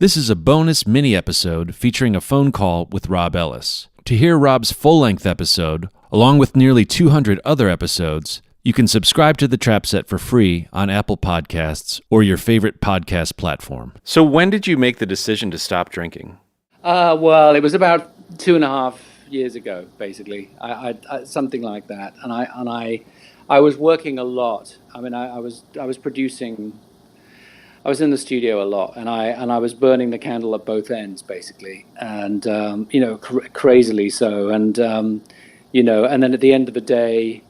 This is a bonus mini-episode featuring a phone call with Rob Ellis. To hear Rob's full-length episode, along with nearly 200 other episodes, you can subscribe to The Trap Set for free on Apple Podcasts or your favorite podcast platform. So when did you make the decision to stop drinking? Well, it was about 2.5 years ago, basically. I something like that. And I was working a lot. I mean, I was producing. I was in the studio a lot, and I was burning the candle at both ends, basically, and crazily so. And and then at the end of the day,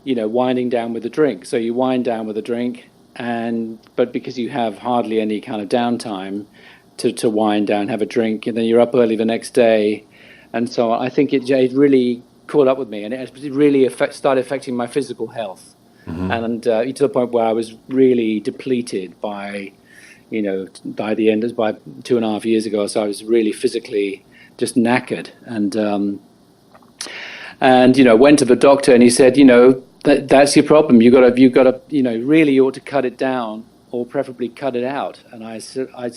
winding down with a drink. So you wind down with a drink, but because you have hardly any kind of downtime to wind down, have a drink, and then you're up early the next day, and so I think it really caught up with me, and it really started affecting my physical health. Mm-hmm. And to the point where I was really depleted by the end, by 2.5 years ago. So I was really physically just knackered, and went to the doctor, and he said, that's your problem. You got to, really you ought to cut it down, or preferably cut it out. And I said, I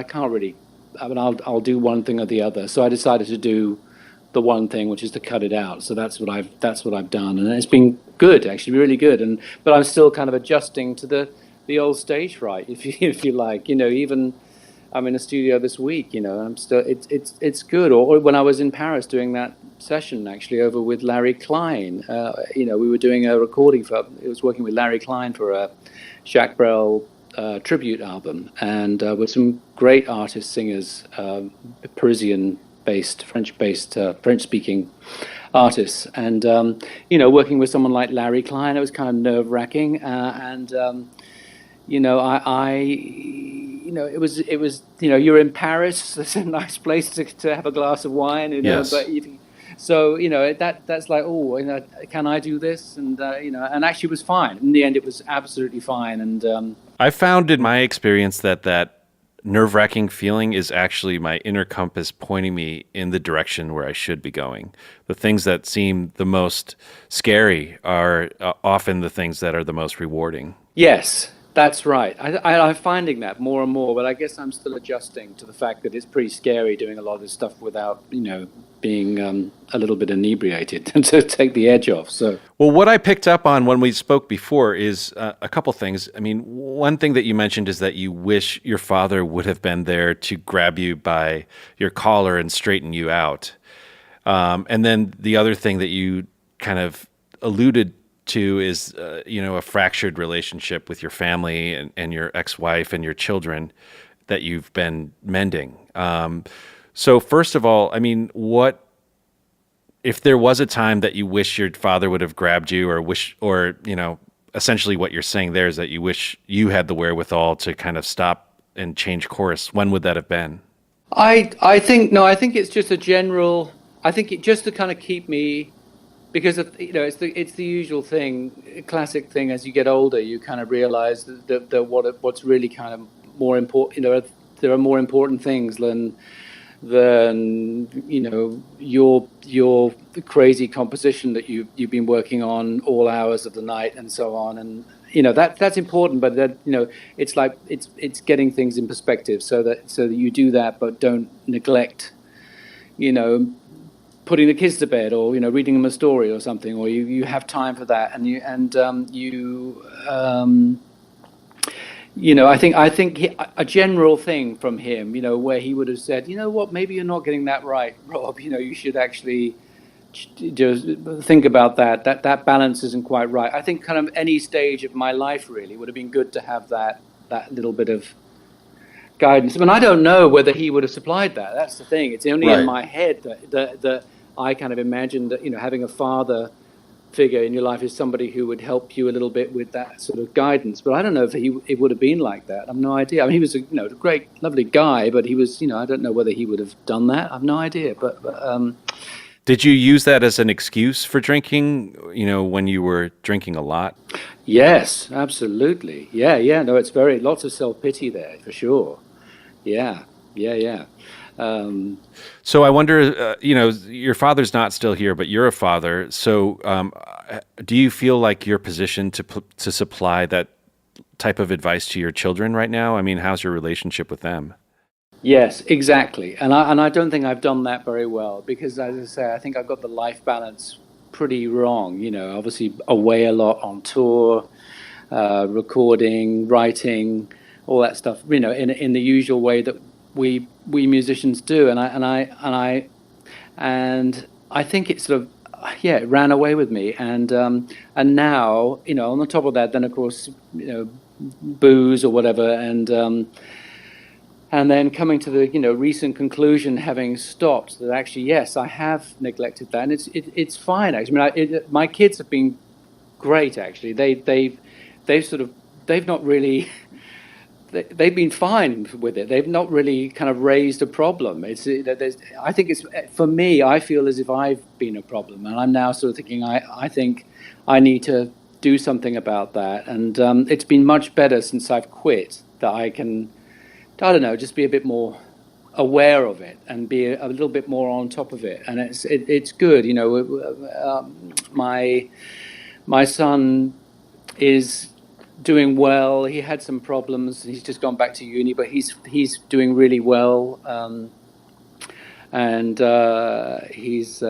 can't really. I mean, I'll do one thing or the other. So I decided to do the one thing, which is to cut it out. So that's what I've done, and it's been good, actually, really good. But I'm still kind of adjusting to the old stage fright, if you like. Even I'm in a studio this week. I'm still it's good. Or when I was in Paris doing that session, actually, over with Larry Klein. We were doing a recording it was working with Larry Klein for a Jacques Brel tribute album, and with some great artists, singers, Parisian-based, French-speaking artists, and working with someone like Larry Klein, it was kind of nerve-wracking, it was you're in Paris, it's a nice place to have a glass of wine, yes. But that's like, can I do this? And and actually it was fine. In the end, it was absolutely fine. And I found in my experience that nerve-wracking feeling is actually my inner compass pointing me in the direction where I should be going. The things that seem the most scary are often the things that are the most rewarding. Yes, that's right. I'm finding that more and more, but I guess I'm still adjusting to the fact that it's pretty scary doing a lot of this stuff without, being a little bit inebriated to take the edge off. So, well, what I picked up on when we spoke before is a couple things. I mean, one thing that you mentioned is that you wish your father would have been there to grab you by your collar and straighten you out. And then the other thing that you kind of alluded to is, a fractured relationship with your family and your ex-wife and your children that you've been mending. So first of all, I mean, what if there was a time that you wish your father would have grabbed you, or essentially what you're saying there is that you wish you had the wherewithal to kind of stop and change course. When would that have been? I think it's just a general. I think it just to kind of keep me, because it's the usual thing, classic thing. As you get older, you kind of realize that what's really kind of more important. There are more important things than your crazy composition that you've been working on all hours of the night and so on. And that's important, but that it's like it's getting things in perspective so that you do that, but don't neglect putting the kids to bed, or reading them a story or something, or you have time for that, I think a general thing from him, where he would have said, what, maybe you're not getting that right, Rob. You should actually just think about that balance isn't quite right. I think kind of any stage of my life really would have been good to have that little bit of guidance. I mean, I don't know whether he would have supplied that. That's the thing. It's only in my head that I kind of imagined that, having a father figure in your life is somebody who would help you a little bit with that sort of guidance. But I don't know if it would have been like that. I have no idea. I mean, he was a great, lovely guy, but he was, I don't know whether he would have done that. I have no idea. But did you use that as an excuse for drinking, when you were drinking a lot? Yes, absolutely. Yeah. No, it's lots of self-pity there for sure. Yeah. So I wonder, your father's not still here, but you're a father. So do you feel like you're positioned to supply that type of advice to your children right now? I mean, how's your relationship with them? Yes, exactly. And I don't think I've done that very well because, as I say, I think I've got the life balance pretty wrong. Obviously away a lot on tour, recording, writing, all that stuff. In the usual way that we musicians do. And I think it sort of, yeah, it ran away with me. And now, on the top of that, then of course, booze or whatever, and then coming to the recent conclusion, having stopped, that actually, yes, I have neglected that, and it's fine actually. I mean, my kids have been great actually. They've not really. They've been fine with it. They've not really kind of raised a problem. I think it's, for me, I feel as if I've been a problem, and I'm now sort of thinking I think I need to do something about that. And it's been much better since I've quit, that I can, I don't know, just be a bit more aware of it and be a little bit more on top of it. And it's good. My son is doing well. He had some problems. He's just gone back to uni, but he's doing really well. And that's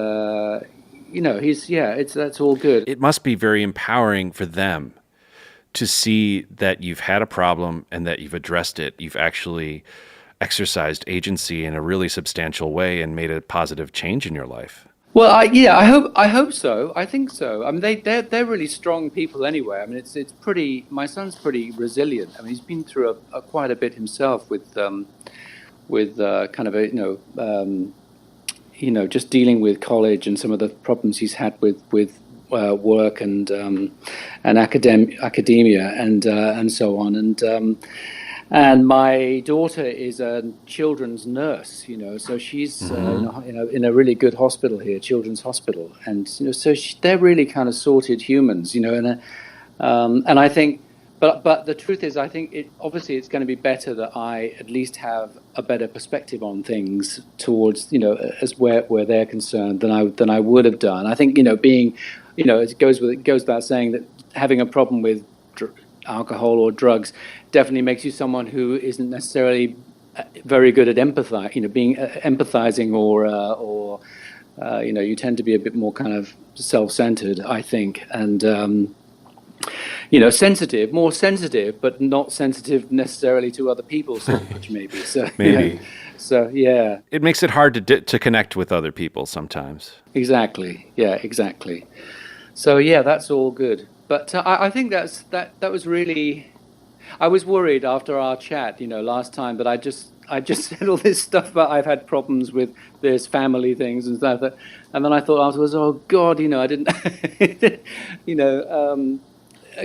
all good. It must be very empowering for them to see that you've had a problem and that you've addressed it. You've actually exercised agency in a really substantial way and made a positive change in your life. Well, I hope so. I think so. I mean, they're really strong people anyway. I mean, it's pretty. My son's pretty resilient. I mean, he's been through quite a bit himself with kind of just dealing with college and some of the problems he's had with work and academia and so on. And my daughter is a children's nurse, so she's in a really good hospital here, Children's Hospital, and so they're really kind of sorted humans, and I think, but the truth is, I think obviously it's going to be better that I at least have a better perspective on things towards as where they're concerned than I would have done. I think being, it goes without saying that having a problem with alcohol or drugs definitely makes you someone who isn't necessarily very good at being empathizing, or you tend to be a bit more kind of self-centered, I think, and more sensitive, but not sensitive necessarily to other people, so much maybe. So maybe. So yeah, it makes it hard to connect with other people sometimes. Exactly. Yeah. Exactly. So yeah, that's all good. But I think that was really. I was worried after our chat, last time, that I just said all this stuff about I've had problems with this family things and stuff, and then I thought afterwards, oh God, I didn't,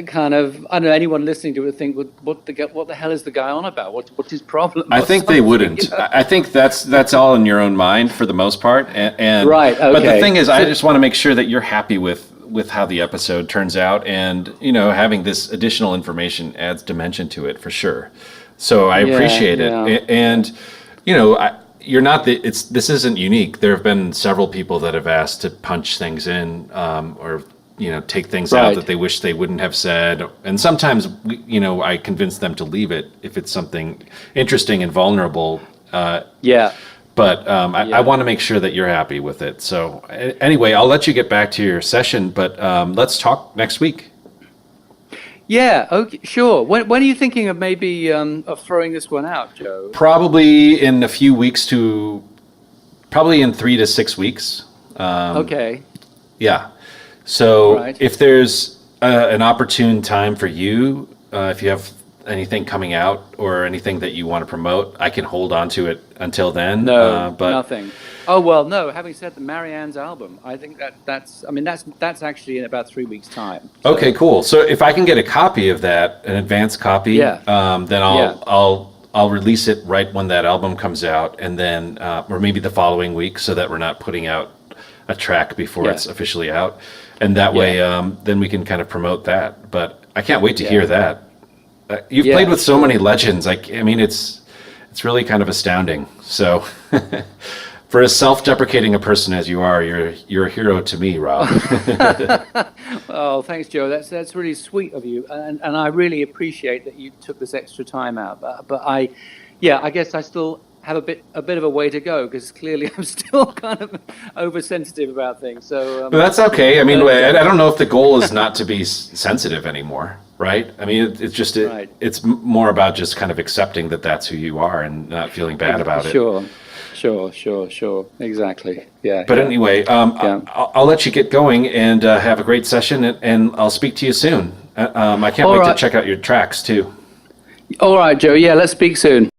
kind of, I don't know, anyone listening to it would think, what the hell is the guy on about? What's his problem? I think they wouldn't. I think that's all in your own mind for the most part. And right. Okay. But the thing is, I just want to make sure that you're happy with how the episode turns out, and having this additional information adds dimension to it for sure. So I appreciate it, and you're not this isn't unique. There have been several people that have asked to punch things in, or take things out that they wish they wouldn't have said, and sometimes I convince them to leave it if it's something interesting and vulnerable. But I want to make sure that you're happy with it. So anyway, I'll let you get back to your session, but let's talk next week. Yeah, okay, sure. When are you thinking of maybe of throwing this one out, Joe? Probably in a few weeks probably in 3 to 6 weeks. Okay. Yeah. So right. If there's an opportune time for you, if you have anything coming out or anything that you want to promote, I can hold on to it until then. No, but nothing. Oh well, no. Having said the Marianne's album, I think that's actually in about 3 weeks' time. So. Okay, cool. So if I can get a copy of that, an advanced copy, then I'll release it right when that album comes out, and then or maybe the following week, so that we're not putting out a track before it's officially out, and that way then we can kind of promote that. But I can't wait to hear that. You've played with so many legends. I mean, it's really kind of astounding. So, for as self-deprecating a person as you are, you're a hero to me, Rob. Oh, thanks, Joe. That's really sweet of you, and I really appreciate that you took this extra time out. But I guess I still have a bit of a way to go, because clearly I'm still kind of oversensitive about things. So But that's okay. I mean, I don't know if the goal is not to be sensitive anymore, right? I mean, it's just right. it's more about just kind of accepting that that's who you are and not feeling bad about it. Sure. Exactly. Yeah. But anyway, Yeah. I'll let you get going and have a great session, and I'll speak to you soon. I can't All wait to right. check out your tracks too. All right, Joe. Yeah, let's speak soon.